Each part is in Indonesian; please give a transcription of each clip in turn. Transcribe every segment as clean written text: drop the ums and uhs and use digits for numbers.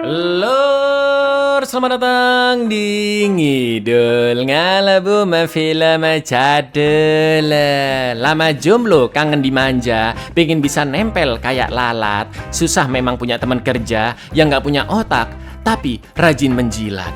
Lur, selamat datang di Ngidul Ngalabu Film Cadel. Lama jomblo, kangen dimanja, pengen bisa nempel kayak lalat. Susah memang punya teman kerja yang gak punya otak, tapi rajin menjilat.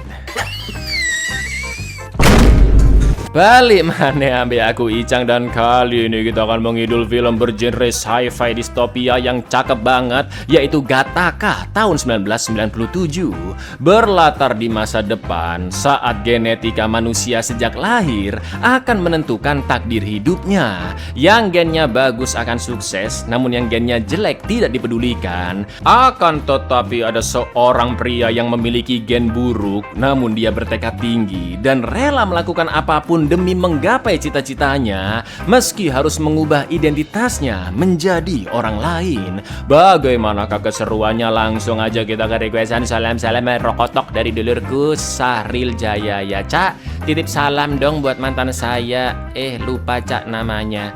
Balik mana ambil aku Icang, dan kali ini kita akan mengidul film bergenre sci-fi distopia yang cakep banget, yaitu Gattaca tahun 1997. Berlatar di masa depan saat genetika manusia sejak lahir akan menentukan takdir hidupnya. Yang gennya bagus akan sukses, namun yang gennya jelek tidak dipedulikan. Akan tetapi ada seorang pria yang memiliki gen buruk, namun dia bertekad tinggi dan rela melakukan apapun demi menggapai cita-citanya, meski harus mengubah identitasnya menjadi orang lain. Bagaimanakah keseruannya? Langsung aja kita ke requestan salam-salam rokotok dari dulurku Sahril Jaya. Ya Cak, titip salam dong buat mantan saya. Lupa Cak namanya.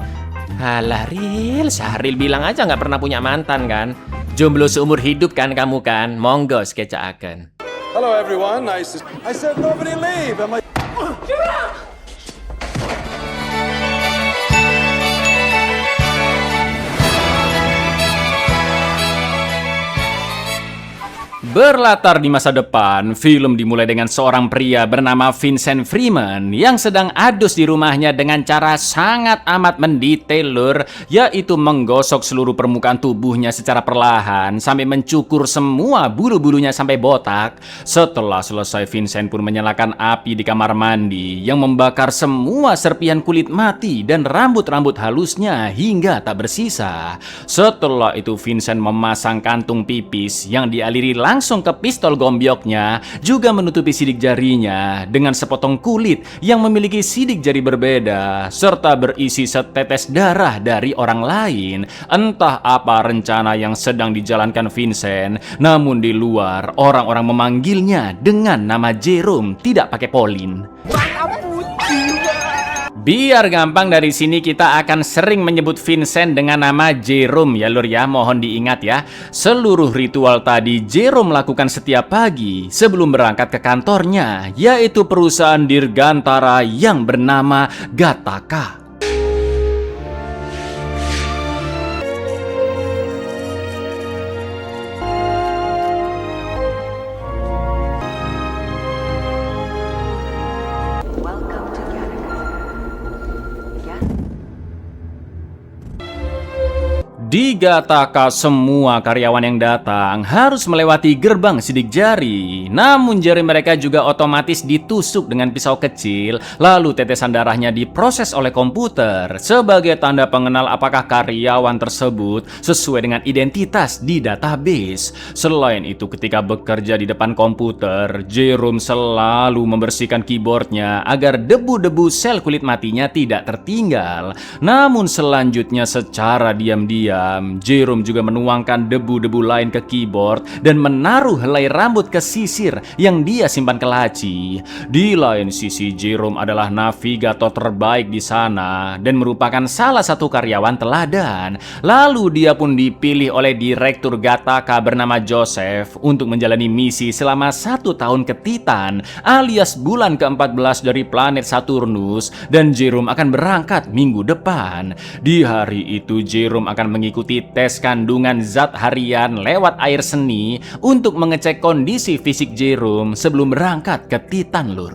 Halah Ril, Sahril bilang aja nggak pernah punya mantan kan? Jomblo seumur hidup kan kamu kan? Monggo skecaaken. Hello everyone, nice to... I said nobody leave. I'm like... Berlatar di masa depan, film dimulai dengan seorang pria bernama Vincent Freeman yang sedang adus di rumahnya dengan cara sangat amat mendetail, lur, yaitu menggosok seluruh permukaan tubuhnya secara perlahan sampai mencukur semua bulu-bulunya sampai botak. Setelah selesai, Vincent pun menyalakan api di kamar mandi yang membakar semua serpihan kulit mati dan rambut-rambut halusnya hingga tak bersisa. Setelah itu, Vincent memasang kantung pipis yang dialiri langsung ke pistol gombyoknya, juga menutupi sidik jarinya dengan sepotong kulit yang memiliki sidik jari berbeda, serta berisi setetes darah dari orang lain. Entah apa rencana yang sedang dijalankan Vincent, namun di luar orang-orang memanggilnya dengan nama Jerome, tidak pakai Pauline. Biar gampang, dari sini kita akan sering menyebut Vincent dengan nama Jerome ya lur ya, mohon diingat ya. Seluruh ritual tadi Jerome lakukan setiap pagi sebelum berangkat ke kantornya, yaitu perusahaan dirgantara yang bernama Gattaca. Di Gattaca, semua karyawan yang datang harus melewati gerbang sidik jari. Namun jari mereka juga otomatis ditusuk dengan pisau kecil, lalu tetesan darahnya diproses oleh komputer sebagai tanda pengenal apakah karyawan tersebut sesuai dengan identitas di database. Selain itu, ketika bekerja di depan komputer, Jerome selalu membersihkan keyboardnya agar debu-debu sel kulit matinya tidak tertinggal. Namun selanjutnya, secara diam-diam Jerome juga menuangkan debu-debu lain ke keyboard dan menaruh helai rambut ke sisir yang dia simpan ke laci. Di lain sisi, Jerome adalah navigator terbaik di sana dan merupakan salah satu karyawan teladan. Lalu dia pun dipilih oleh direktur Gattaca bernama Joseph untuk menjalani misi selama 1 tahun ke Titan alias bulan ke-14 dari planet Saturnus, dan Jerome akan berangkat minggu depan. Di hari itu Jerome akan mengikuti tes kandungan zat harian lewat air seni untuk mengecek kondisi fisik Jerome sebelum berangkat ke Titan, lur.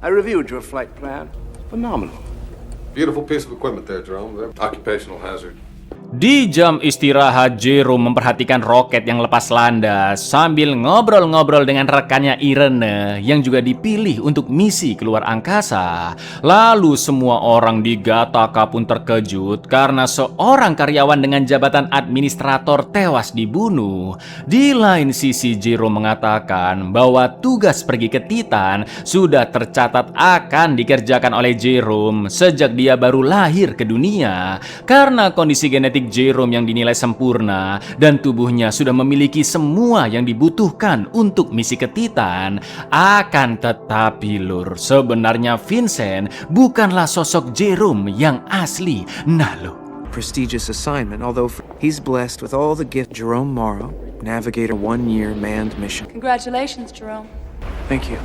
I reviewed your flight plan. Phenomenal. Beautiful piece of equipment there, Jerome. Occupational hazard. Di jam istirahat, Jerome memperhatikan roket yang lepas landas sambil ngobrol-ngobrol dengan rekannya Irene yang juga dipilih untuk misi keluar angkasa. Lalu semua orang di Gattaca pun terkejut karena seorang karyawan dengan jabatan administrator tewas dibunuh. Di lain sisi, Jerome mengatakan bahwa tugas pergi ke Titan sudah tercatat akan dikerjakan oleh Jerome sejak dia baru lahir ke dunia, karena kondisi genetik Jerome yang dinilai sempurna dan tubuhnya sudah memiliki semua yang dibutuhkan untuk misi ke Titan. Akan tetapi lur, sebenarnya Vincent bukanlah sosok Jerome yang asli. Nah lho, prestigious assignment, although he's blessed with all the gifts. Jerome Morrow, navigator 1-year manned mission. Congratulations, Jerome. Thank you.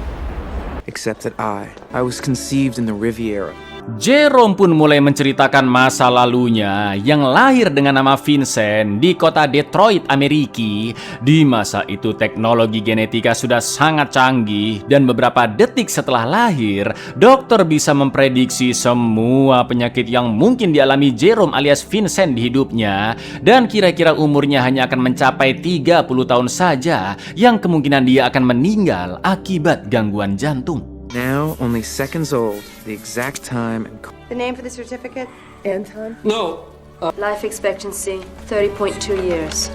Except that I was conceived in the Riviera. Jerome pun mulai menceritakan masa lalunya yang lahir dengan nama Vincent di kota Detroit, Amerika. Di masa itu teknologi genetika sudah sangat canggih dan beberapa detik setelah lahir, dokter bisa memprediksi semua penyakit yang mungkin dialami Jerome alias Vincent di hidupnya, dan kira-kira umurnya hanya akan mencapai 30 tahun saja yang kemungkinan dia akan meninggal akibat gangguan jantung. Now only seconds old, the exact time and The name for the certificate? Anton. No. Life expectancy, 30.2 years.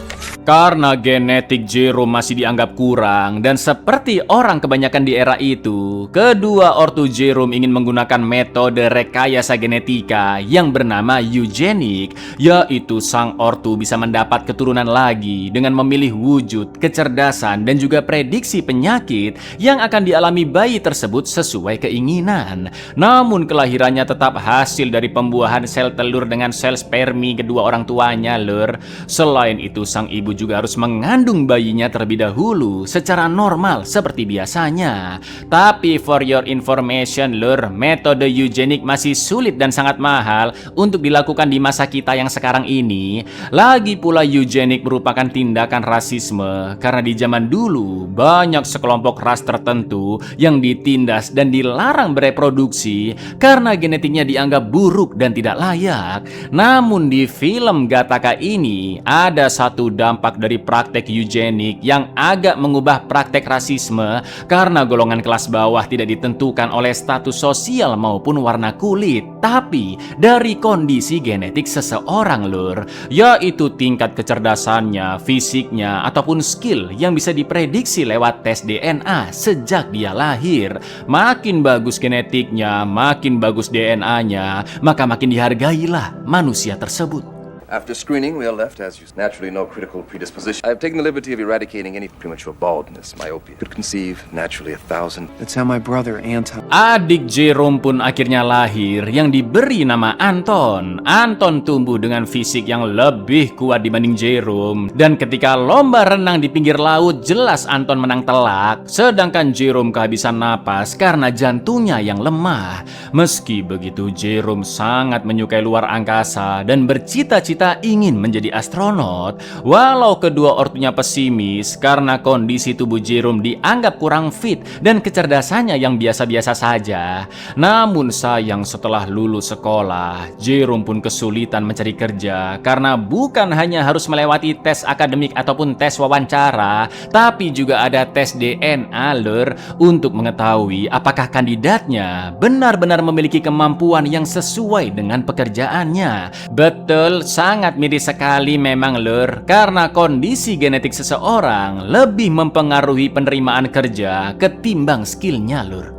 Karena genetik Jerome masih dianggap kurang dan seperti orang kebanyakan di era itu, kedua ortu Jerome ingin menggunakan metode rekayasa genetika yang bernama eugenik, yaitu sang ortu bisa mendapat keturunan lagi dengan memilih wujud, kecerdasan, dan juga prediksi penyakit yang akan dialami bayi tersebut sesuai keinginan. Namun kelahirannya tetap hasil dari pembuahan sel telur dengan sel spermi kedua orang tuanya, lur. Selain itu, sang ibu juga harus mengandung bayinya terlebih dahulu secara normal seperti biasanya. Tapi for your information, lur, metode eugenik masih sulit dan sangat mahal untuk dilakukan di masa kita yang sekarang ini. Lagi pula eugenik merupakan tindakan rasisme karena di zaman dulu banyak sekelompok ras tertentu yang ditindas dan dilarang bereproduksi karena genetiknya dianggap buruk dan tidak layak. Namun di film Gattaca ini ada satu dampak dari praktek eugenik yang agak mengubah praktek rasisme karena golongan kelas bawah tidak ditentukan oleh status sosial maupun warna kulit, tapi dari kondisi genetik seseorang, lur, yaitu tingkat kecerdasannya, fisiknya, ataupun skill yang bisa diprediksi lewat tes DNA sejak dia lahir. Makin bagus genetiknya, makin bagus DNA-nya, maka makin dihargailah manusia tersebut. After screening, we are left, as you naturally know, critical predisposition. I have taken the liberty of eradicating any premature baldness, myopia. Could conceive naturally 1,000. that's how my brother Anton. Adik Jerome pun akhirnya lahir yang diberi nama Anton. Anton tumbuh dengan fisik yang lebih kuat dibanding Jerome, dan ketika lomba renang di pinggir laut jelas Anton menang telak, sedangkan Jerome kehabisan napas karena jantungnya yang lemah. Meski begitu, Jerome sangat menyukai luar angkasa dan bercita-cita ingin menjadi astronot. Walau kedua ortunya pesimis karena kondisi tubuh Jerome dianggap kurang fit dan kecerdasannya yang biasa-biasa saja. Namun sayang, setelah lulus sekolah, Jerome pun kesulitan mencari kerja karena bukan hanya harus melewati tes akademik ataupun tes wawancara, tapi juga ada tes DNA, lur, untuk mengetahui apakah kandidatnya benar-benar memiliki kemampuan yang sesuai dengan pekerjaannya. Betul, sangat miris sekali memang, lur, karena kondisi genetik seseorang lebih mempengaruhi penerimaan kerja ketimbang skillnya, lur.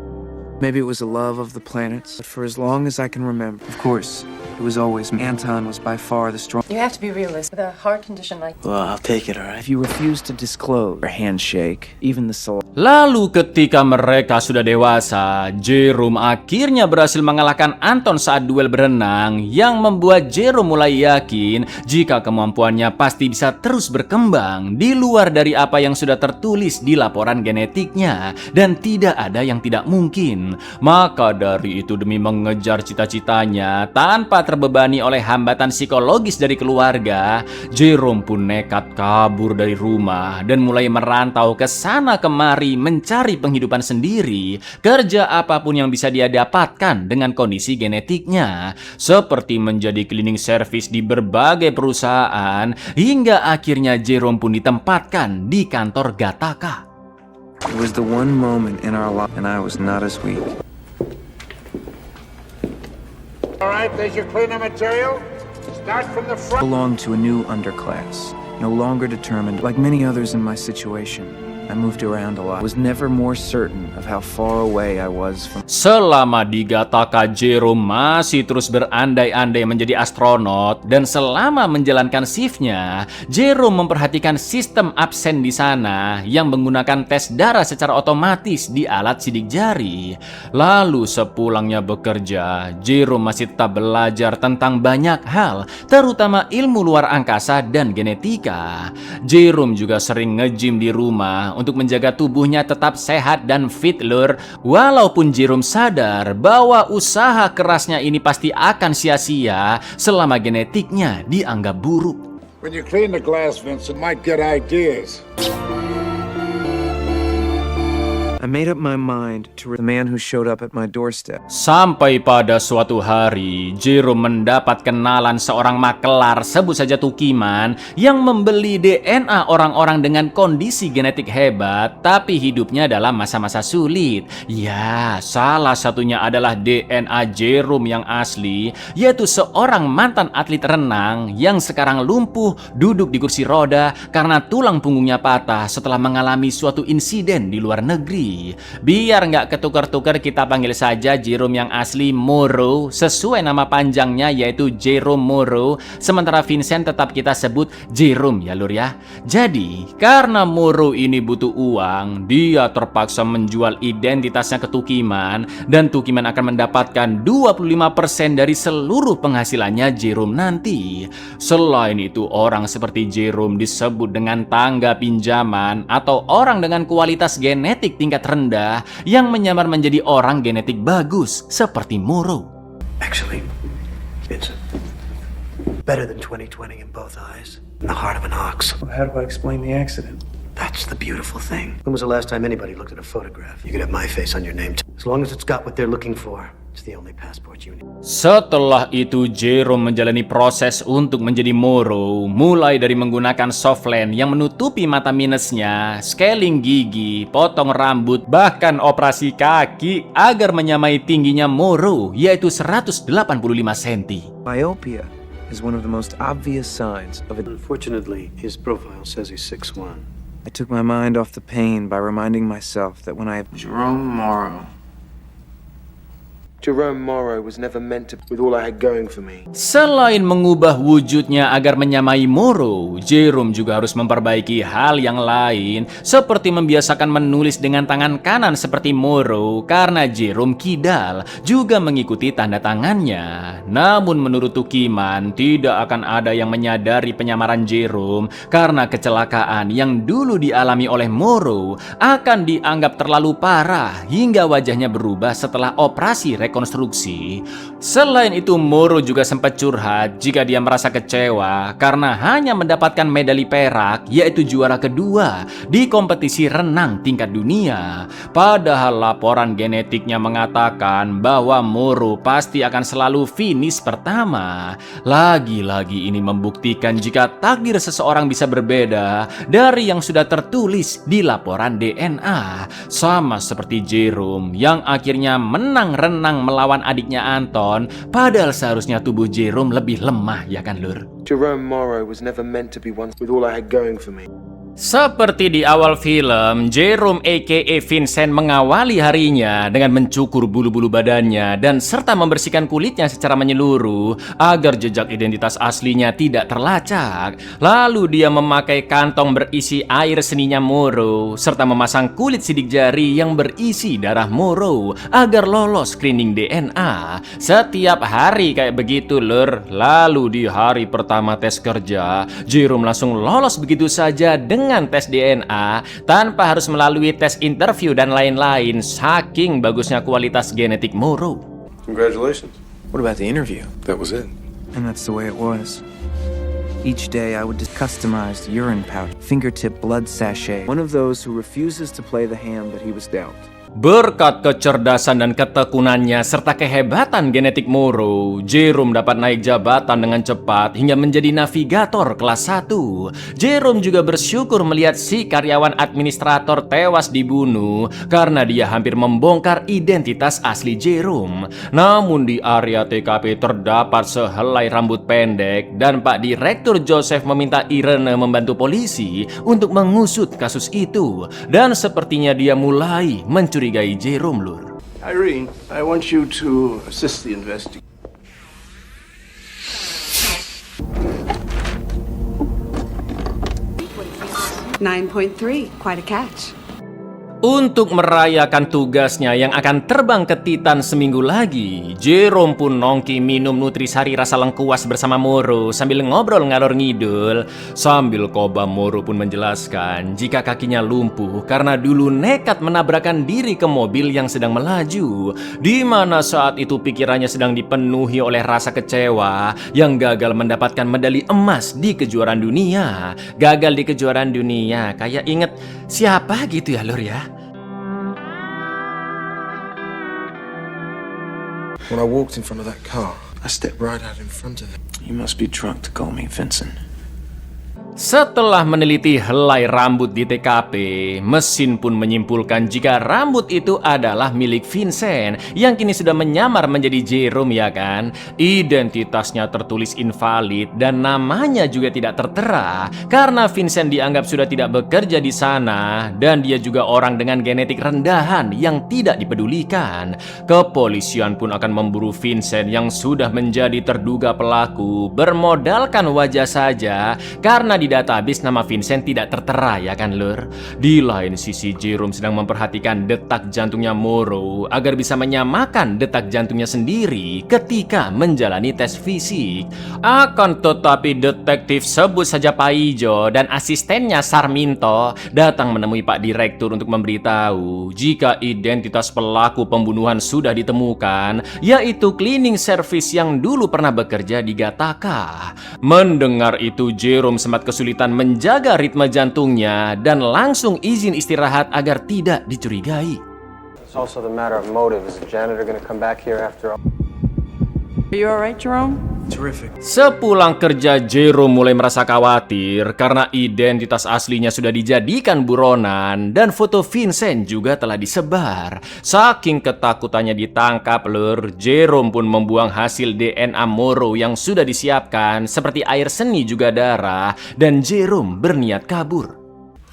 Maybe it was a love of the planets, but for as long as I can remember, of course, it was always Anton was by far the strongest. You have to be realistic. With a heart condition like Well, I'll take it, all right. If you refuse to disclose or handshake, even the soul. Lalu ketika mereka sudah dewasa, Jerome akhirnya berhasil mengalahkan Anton saat duel berenang yang membuat Jerome mulai yakin jika kemampuannya pasti bisa terus berkembang di luar dari apa yang sudah tertulis di laporan genetiknya, dan tidak ada yang tidak mungkin. Maka dari itu, demi mengejar cita-citanya tanpa terbebani oleh hambatan psikologis dari keluarga, Jerome pun nekat kabur dari rumah dan mulai merantau ke sana kemari mencari penghidupan sendiri. Kerja apapun yang bisa dia dapatkan dengan kondisi genetiknya, seperti menjadi cleaning service di berbagai perusahaan, hingga akhirnya Jerome pun ditempatkan di kantor Gattaca. It was the one moment in our life, and I was not as weak. All right, there's your cleaner material. Start from the front. Belonged to a new underclass, no longer determined, like many others in my situation, I moved around a lot. I was never more certain of how far away I was from. Selama di Gattaca, Jerome masih terus berandai-andai menjadi astronot, dan selama menjalankan shift-nya, Jerome memperhatikan sistem absen di sana yang menggunakan tes darah secara otomatis di alat sidik jari. Lalu sepulangnya bekerja, Jerome masih tetap belajar tentang banyak hal, terutama ilmu luar angkasa dan genetika. Jerome juga sering nge-gym di rumah untuk menjaga tubuhnya tetap sehat dan fit, lur. Walaupun Jerome sadar bahwa usaha kerasnya ini pasti akan sia-sia selama genetiknya dianggap buruk. When you clean the glass, Vincent, might get ideas. I made up my mind to the man who showed up at my doorstep. Sampai pada suatu hari, Jerome mendapat kenalan seorang makelar, sebut saja Tukiman, yang membeli DNA orang-orang dengan kondisi genetik hebat, tapi hidupnya dalam masa-masa sulit. Ya, salah satunya adalah DNA Jerome yang asli, yaitu seorang mantan atlet renang yang sekarang lumpuh duduk di kursi roda karena tulang punggungnya patah setelah mengalami suatu insiden di luar negeri. Biar nggak ketukar-tukar, kita panggil saja Jerome yang asli Morrow, sesuai nama panjangnya yaitu Jerome Morrow, sementara Vincent tetap kita sebut Jerome ya lur ya. Jadi karena Morrow ini butuh uang, dia terpaksa menjual identitasnya ke Tukiman, dan Tukiman akan mendapatkan 25% dari seluruh penghasilannya Jerome nanti. Selain itu, orang seperti Jerome disebut dengan tangga pinjaman atau orang dengan kualitas genetik tingkat rendah yang menyamar menjadi orang genetik bagus seperti Morrow. Actually, Vincent, better than 20/20 in both eyes, in the heart of an ox. How do I explain the accident? That's the beautiful thing. When was the last time anybody looked at a photograph? You could have my face on your name too. As long as it's got what they're looking for, it's the only passport you need. Setelah itu, Jerome menjalani proses untuk menjadi Morrow, mulai dari menggunakan softland yang menutupi mata minusnya, scaling gigi, potong rambut, bahkan operasi kaki agar menyamai tingginya Morrow, yaitu 185 cm. Myopia is one of the most obvious signs of it. Unfortunately, his profile says he's 6'1". I took my mind off the pain by reminding myself that when I Jerome Morrow was never meant to, with all I had going for me. Selain mengubah wujudnya agar menyamai Morrow, Jerome juga harus memperbaiki hal yang lain, seperti membiasakan menulis dengan tangan kanan seperti Morrow karena Jerome kidal, juga mengikuti tanda tangannya. Namun menurut Tukiman, tidak akan ada yang menyadari penyamaran Jerome karena kecelakaan yang dulu dialami oleh Morrow akan dianggap terlalu parah hingga wajahnya berubah setelah operasi rekonstruksi. Selain itu, Morrow juga sempat curhat jika dia merasa kecewa karena hanya mendapatkan medali perak, yaitu juara kedua di kompetisi renang tingkat dunia. Padahal laporan genetiknya mengatakan bahwa Morrow pasti akan selalu finish pertama. Lagi-lagi ini membuktikan jika takdir seseorang bisa berbeda dari yang sudah tertulis di laporan DNA. Sama seperti Jerome yang akhirnya menang renang melawan adiknya Anton, padahal seharusnya tubuh Jerome lebih lemah, ya kan lur? Jerome Morrow was never meant to be one with all I had going for me. Seperti di awal film, Jerome aka Vincent mengawali harinya dengan mencukur bulu-bulu badannya dan serta membersihkan kulitnya secara menyeluruh agar jejak identitas aslinya tidak terlacak. Lalu dia memakai kantong berisi air seninya Morrow serta memasang kulit sidik jari yang berisi darah Morrow agar lolos screening DNA. Setiap hari kayak begitu lur. Lalu di hari pertama tes kerja, Jerome langsung lolos begitu saja dengan tes DNA tanpa harus melalui tes interview dan lain-lain, saking bagusnya kualitas genetik Morrow. Congratulations. What about the interview? That was it. And that's the way it was. Each day I would customize urine pouch, fingertip blood sachet, one of those who refuses to play the hand that he was dealt. Berkat kecerdasan dan ketekunannya serta kehebatan genetik Moro, Jerome dapat naik jabatan dengan cepat hingga menjadi navigator kelas 1. Jerome juga bersyukur melihat si karyawan administrator tewas dibunuh karena dia hampir membongkar identitas asli Jerome. Namun di area TKP terdapat sehelai rambut pendek dan Pak Direktur Joseph meminta Irene membantu polisi untuk mengusut kasus itu. Dan sepertinya dia mulai mencurigai Jerome, Lur. Irene, I want you to assist the investigation. 9.3, quite a catch. Untuk merayakan tugasnya yang akan terbang ke Titan seminggu lagi, Jerome pun nongki minum nutrisari rasa lengkuas bersama Moro sambil ngobrol ngalor ngidul. Sambil Koba, Moro pun menjelaskan jika kakinya lumpuh karena dulu nekat menabrakkan diri ke mobil yang sedang melaju, di mana saat itu pikirannya sedang dipenuhi oleh rasa kecewa yang gagal mendapatkan medali emas di kejuaraan dunia. Gagal di kejuaraan dunia, kayak inget siapa gitu ya, Lur ya? When I walked in front of that car, I stepped right out in front of it. You must be drunk to call me Vincent. Setelah meneliti helai rambut di TKP, mesin pun menyimpulkan jika rambut itu adalah milik Vincent yang kini sudah menyamar menjadi Jerome, ya kan? Identitasnya tertulis invalid dan namanya juga tidak tertera karena Vincent dianggap sudah tidak bekerja di sana dan dia juga orang dengan genetik rendahan yang tidak dipedulikan. Kepolisian pun akan memburu Vincent yang sudah menjadi terduga pelaku bermodalkan wajah saja karena di database nama Vincent tidak tertera, ya kan, Lur? Di lain sisi, Jerome sedang memperhatikan detak jantungnya Moro agar bisa menyamakan detak jantungnya sendiri ketika menjalani tes fisik. Akan tetapi detektif sebut saja Pak Ijo dan asistennya Sarminto datang menemui Pak Direktur untuk memberitahu jika identitas pelaku pembunuhan sudah ditemukan, yaitu cleaning service yang dulu pernah bekerja di Gattaca. Mendengar itu, Jerome sempat kesulitan menjaga ritme jantungnya dan langsung izin istirahat agar tidak dicurigai. It's also the matter of motive. Is the janitor going to come back here after all? Are you alright, Jerome? Terrific. Sepulang kerja, Jerome mulai merasa khawatir karena identitas aslinya sudah dijadikan buronan dan foto Vincent juga telah disebar. Saking ketakutannya ditangkap, Lur, Jerome pun membuang hasil DNA Moro yang sudah disiapkan seperti air seni juga darah dan Jerome berniat kabur.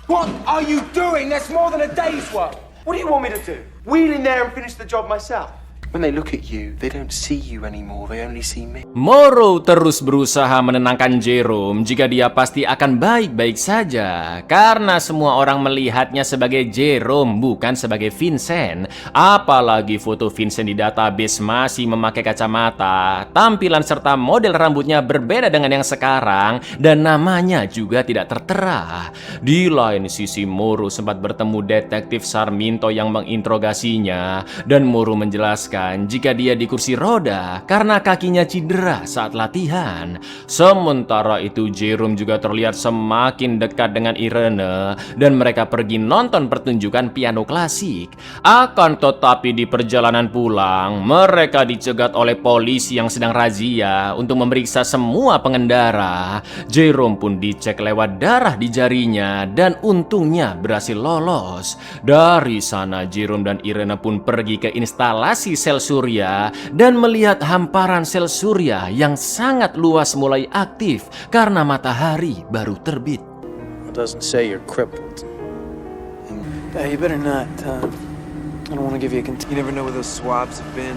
What are you doing? That's more than a day's work. What do you want me to do? Wheel in there and finish the job myself? When they look at you, they don't see you anymore, they only see me. Moro terus berusaha menenangkan Jerome jika dia pasti akan baik-baik saja karena semua orang melihatnya sebagai Jerome bukan sebagai Vincent. Apalagi foto Vincent di database masih memakai kacamata, tampilan serta model rambutnya berbeda dengan yang sekarang dan namanya juga tidak tertera. Di lain sisi, Moro sempat bertemu detektif Sarminto yang menginterogasinya dan Moro menjelaskan jika dia di kursi roda karena kakinya cedera saat latihan. Sementara itu, Jerome juga terlihat semakin dekat dengan Irene dan mereka pergi nonton pertunjukan piano klasik. Akan tetapi di perjalanan pulang, mereka dicegat oleh polisi yang sedang razia untuk memeriksa semua pengendara. Jerome pun dicek lewat darah di jarinya dan untungnya berhasil lolos. Dari sana, Jerome dan Irene pun pergi ke instalasi sel surya dan melihat hamparan sel surya yang sangat luas mulai aktif karena matahari baru terbit. It doesn't say you're crippled. You better not. I don't want to give you a You never know where those swabs have been.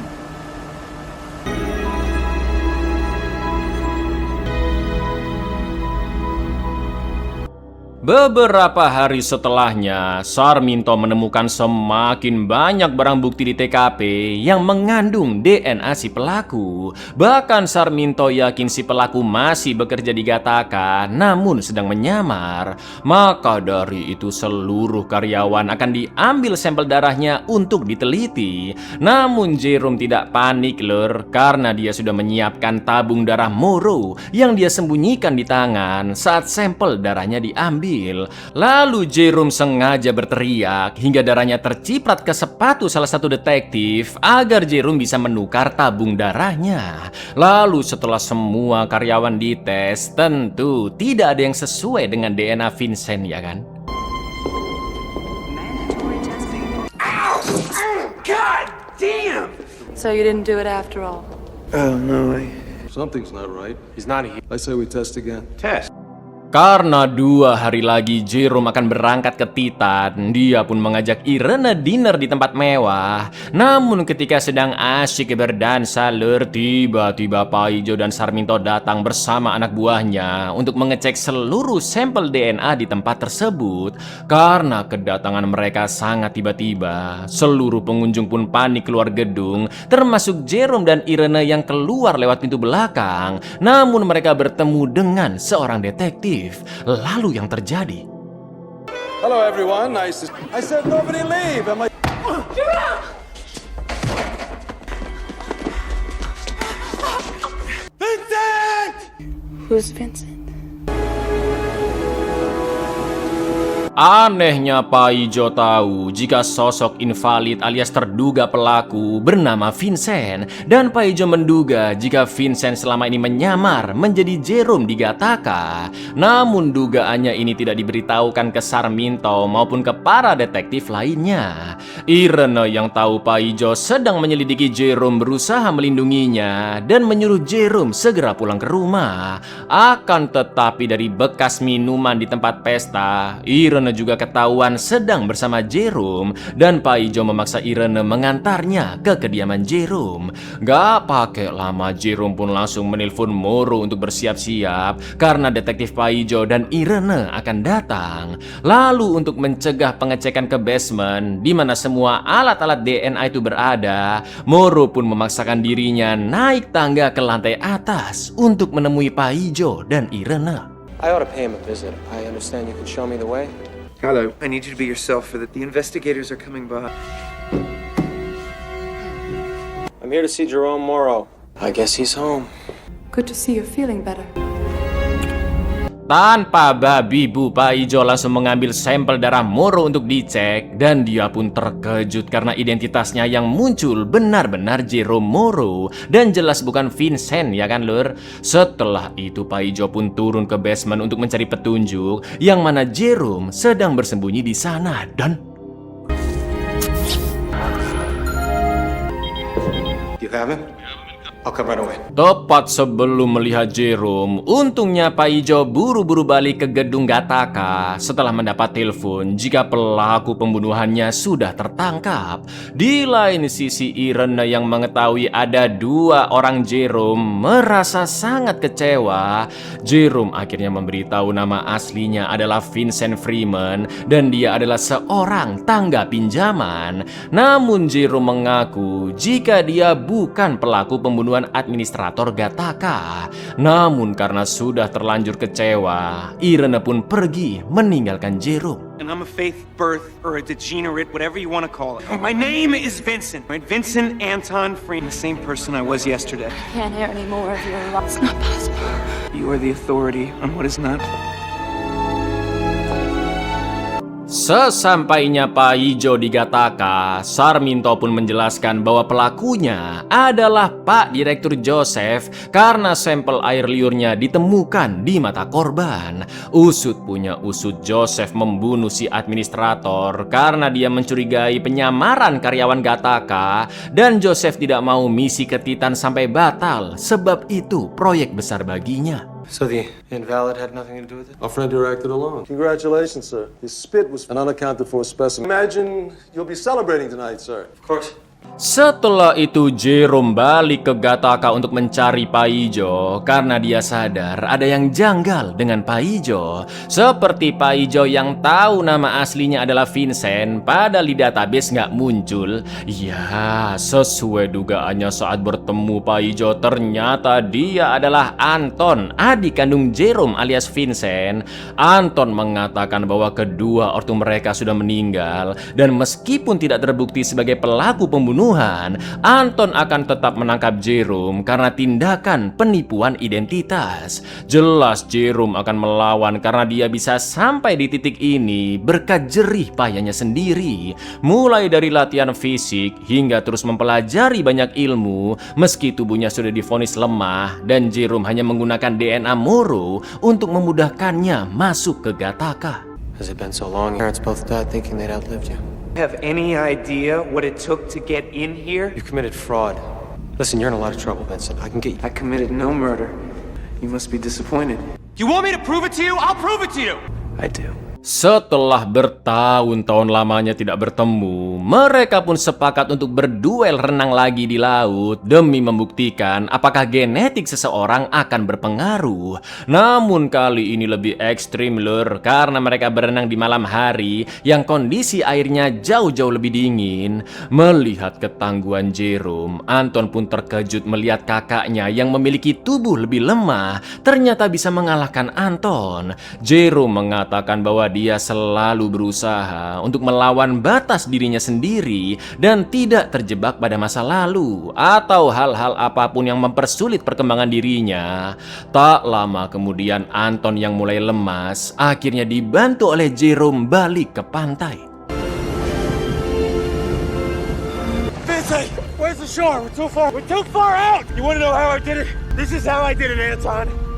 Beberapa hari setelahnya, Sarminto menemukan semakin banyak barang bukti di TKP yang mengandung DNA si pelaku. Bahkan Sarminto yakin si pelaku masih bekerja di Gattaca, namun sedang menyamar. Maka dari itu seluruh karyawan akan diambil sampel darahnya untuk diteliti. Namun Jerome tidak panik, Lur, karena dia sudah menyiapkan tabung darah Moro yang dia sembunyikan di tangan saat sampel darahnya diambil. mobil. Lalu Jerome sengaja berteriak hingga darahnya terciprat ke sepatu salah satu detektif agar Jerome bisa menukar tabung darahnya. Lalu setelah semua karyawan dites, tentu tidak ada yang sesuai dengan DNA Vincent, ya kan? God damn! So you didn't do it after all? Oh, no, Something's not right. He's not a I say we test again. test. Karena 2 hari lagi Jerome akan berangkat ke Titan, dia pun mengajak Irene dinner di tempat mewah. Namun ketika sedang asyik berdansa, tiba-tiba Paijo dan Sarminto datang bersama anak buahnya untuk mengecek seluruh sampel DNA di tempat tersebut. Karena kedatangan mereka sangat tiba-tiba, seluruh pengunjung pun panik keluar gedung, termasuk Jerome dan Irene yang keluar lewat pintu belakang. Namun mereka bertemu dengan seorang detektif. Lalu yang terjadi? Hello, everyone. Nice to... I said nobody leave. Am I... Vincent! Who's Vincent? Anehnya Paijo tahu jika sosok invalid alias terduga pelaku bernama Vincent, dan Paijo menduga jika Vincent selama ini menyamar menjadi Jerome di Gattaca. Namun dugaannya ini tidak diberitahukan ke Sarminto maupun ke para detektif lainnya. Irene yang tahu Paijo sedang menyelidiki Jerome berusaha melindunginya dan menyuruh Jerome segera pulang ke rumah. Akan tetapi dari bekas minuman di tempat pesta, Irene juga ketahuan sedang bersama Jerome, dan Paijo memaksa Irene mengantarnya ke kediaman Jerome. Gak pakai lama Jerome pun langsung menelpon Moro untuk bersiap-siap karena detektif Paijo dan Irene akan datang. Lalu untuk mencegah pengecekan ke basement di mana semua alat-alat DNA itu berada, Moro pun memaksakan dirinya naik tangga ke lantai atas untuk menemui Paijo dan Irene. I ought to pay him a visit. I understand you can show me the way. Hello. I need you to be yourself for the investigators are coming by. I'm here to see Jerome Moro. I guess he's home. Good to see you're feeling better. Tanpa babi bu, Paijo langsung mengambil sampel darah Moro untuk dicek, dan dia pun terkejut karena identitasnya yang muncul benar-benar Jerome Moro dan jelas bukan Vincent, ya kan lur? Setelah itu Paijo pun turun ke basement untuk mencari petunjuk yang mana Jerome sedang bersembunyi di sana. Dan You have him? I'll come right away. tepat sebelum melihat Jerome, untungnya Paijo buru-buru balik ke gedung Gattaca setelah mendapat telepon jika pelaku pembunuhannya sudah tertangkap. Di lain sisi, Irene yang mengetahui ada 2 orang Jerome merasa sangat kecewa. Jerome akhirnya memberitahu nama aslinya adalah Vincent Freeman dan dia adalah seorang tangga pinjaman. Namun Jerome mengaku jika dia bukan pelaku pembunuhan administrator Gattaca. Namun karena sudah terlanjur kecewa, Irene pun pergi meninggalkan Jerome. And I'm a fake birth or a degenerate, whatever you want to call it. My name is Vincent, right? Vincent Anton Freeman, the same person I was yesterday. I can't hear any more of your lies. It's not possible. You are the authority on what is not. Sesampainya Paijo di Gattaca, Sarminto pun menjelaskan bahwa pelakunya adalah Pak Direktur Joseph karena sampel air liurnya ditemukan di mata korban. Usut punya usut, Joseph membunuh si administrator karena dia mencurigai penyamaran karyawan Gattaca, dan Joseph tidak mau misi ke Titan sampai batal, sebab itu proyek besar baginya. So the invalid had nothing to do with it? Our friend here acted alone. Congratulations, sir. His spit was an unaccounted for specimen. Imagine you'll be celebrating tonight, sir. Of course. Setelah itu Jerome balik ke Gattaca untuk mencari Paijo karena dia sadar ada yang janggal dengan Paijo. Seperti Paijo yang tahu nama aslinya adalah Vincent, padahal di database nggak muncul. Ya, sesuai dugaannya saat bertemu Paijo, ternyata dia adalah Anton, adik kandung Jerome alias Vincent. Anton mengatakan bahwa kedua ortu mereka sudah meninggal, dan meskipun tidak terbukti sebagai pelaku pembunuhan, pembunuhan, Anton akan tetap menangkap Jerome karena tindakan penipuan identitas. Jelas Jerome akan melawan karena dia bisa sampai di titik ini berkat jerih payahnya sendiri. Mulai dari latihan fisik hingga terus mempelajari banyak ilmu, meski tubuhnya sudah divonis lemah dan Jerome hanya menggunakan DNA Moro untuk memudahkannya masuk ke Gattaca. Has it been so long? Parents both died thinking they'd outlived you. Have any idea what it took to get in here? You committed fraud. Listen, you're in a lot of trouble, Vincent. I can get you. I committed no murder. You must be disappointed. You want me to prove it to you? I'll prove it to you! I do. Setelah bertahun-tahun lamanya tidak bertemu, mereka pun sepakat untuk berduel renang lagi di laut demi membuktikan apakah genetik seseorang akan berpengaruh. Namun kali ini lebih ekstrim lur, karena mereka berenang di malam hari yang kondisi airnya jauh-jauh lebih dingin. Melihat ketangguhan Jerome, Anton pun terkejut melihat kakaknya yang memiliki tubuh lebih lemah ternyata bisa mengalahkan Anton. Jerome mengatakan bahwa dia selalu berusaha untuk melawan batas dirinya sendiri dan tidak terjebak pada masa lalu atau hal-hal apapun yang mempersulit perkembangan dirinya. Tak lama kemudian Anton yang mulai lemas akhirnya dibantu oleh Jerome balik ke pantai. Vincent, where's the shore? We're too far. We're too far out! You want to know how I did it? This is how I did it, Anton.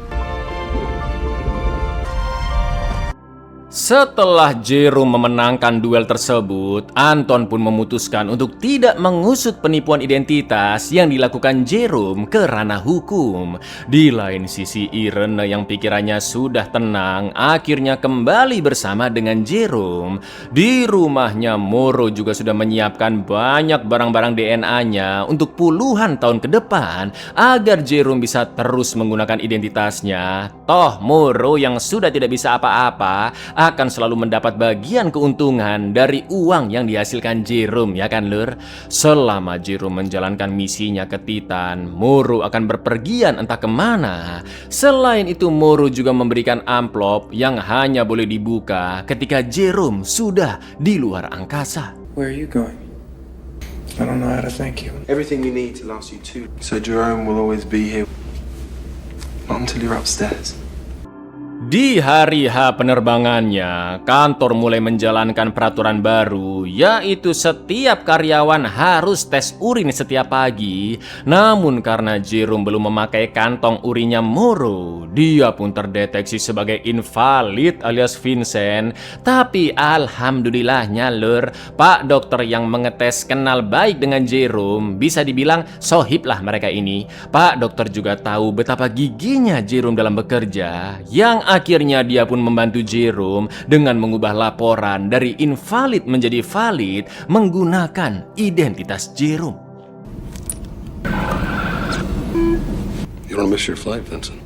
Setelah Jerome memenangkan duel tersebut, Anton pun memutuskan untuk tidak mengusut penipuan identitas yang dilakukan Jerome ke ranah hukum. Di lain sisi, Irene yang pikirannya sudah tenang akhirnya kembali bersama dengan Jerome. Di rumahnya, Moro juga sudah menyiapkan banyak barang-barang DNA-nya untuk puluhan tahun ke depan agar Jerome bisa terus menggunakan identitasnya. Toh Moro yang sudah tidak bisa apa-apa akan selalu mendapat bagian keuntungan dari uang yang dihasilkan Jerome, ya kan lur? Selama Jerome menjalankan misinya ke Titan, Moro akan berpergian entah kemana. Selain itu, Moro juga memberikan amplop yang hanya boleh dibuka ketika Jerome sudah di luar angkasa. Where are you going? I don't know how to thank you. Everything you need to last you two. So Jerome will always be here. Not until you're upstairs. Di hari H penerbangannya, kantor mulai menjalankan peraturan baru, yaitu setiap karyawan harus tes urin setiap pagi. Namun karena Jerome belum memakai kantong urinnya Moro, dia pun terdeteksi sebagai invalid alias Vincent. Tapi alhamdulillahnya lur, Pak dokter yang mengetes kenal baik dengan Jerome, bisa dibilang sohib lah mereka ini. Pak dokter juga tahu betapa giginya Jerome dalam bekerja, yang akhirnya dia pun membantu Jerome dengan mengubah laporan dari invalid menjadi valid menggunakan identitas Jerome. You don't miss your flight, Vincent?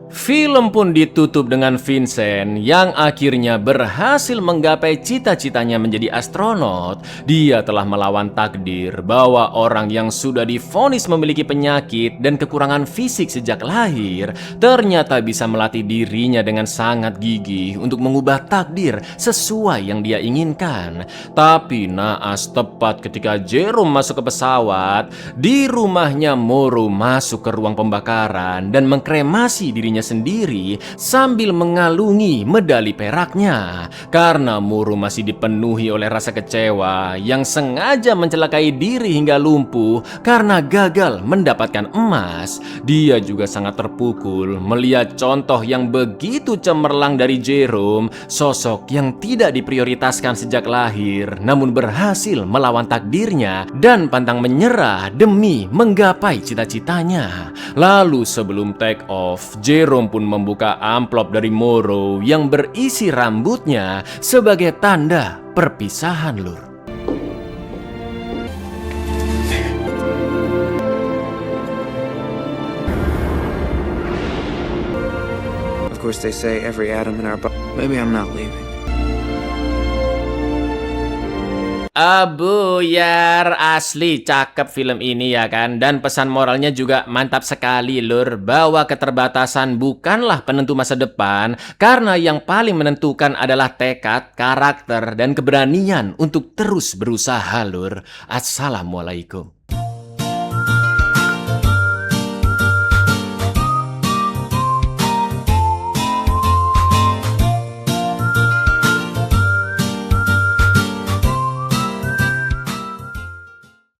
Film pun ditutup dengan Vincent yang akhirnya berhasil menggapai cita-citanya menjadi astronot. Dia telah melawan takdir bahwa orang yang sudah divonis memiliki penyakit dan kekurangan fisik sejak lahir ternyata bisa melatih dirinya dengan sangat gigih untuk mengubah takdir sesuai yang dia inginkan. Tapi naas tepat ketika Jerome masuk ke pesawat, di rumahnya Moro masuk ke ruang pembakaran dan mengkremasi dirinya sendiri sambil mengalungi medali peraknya. Karena Moro masih dipenuhi oleh rasa kecewa yang sengaja mencelakai diri hingga lumpuh karena gagal mendapatkan emas. Dia juga sangat terpukul melihat contoh yang begitu cemerlang dari Jerome, sosok yang tidak diprioritaskan sejak lahir namun berhasil melawan takdirnya dan pantang menyerah demi menggapai cita-citanya. Lalu sebelum take off, Jerome pun membuka amplop dari Moro yang berisi rambutnya sebagai tanda perpisahan lur. Of course they say every atom in our body. Maybe I'm not leaving. Buyar, asli cakep film ini ya kan. Dan pesan moralnya juga mantap sekali lur, bahwa keterbatasan bukanlah penentu masa depan, karena yang paling menentukan adalah tekad, karakter, dan keberanian untuk terus berusaha lur. Assalamualaikum.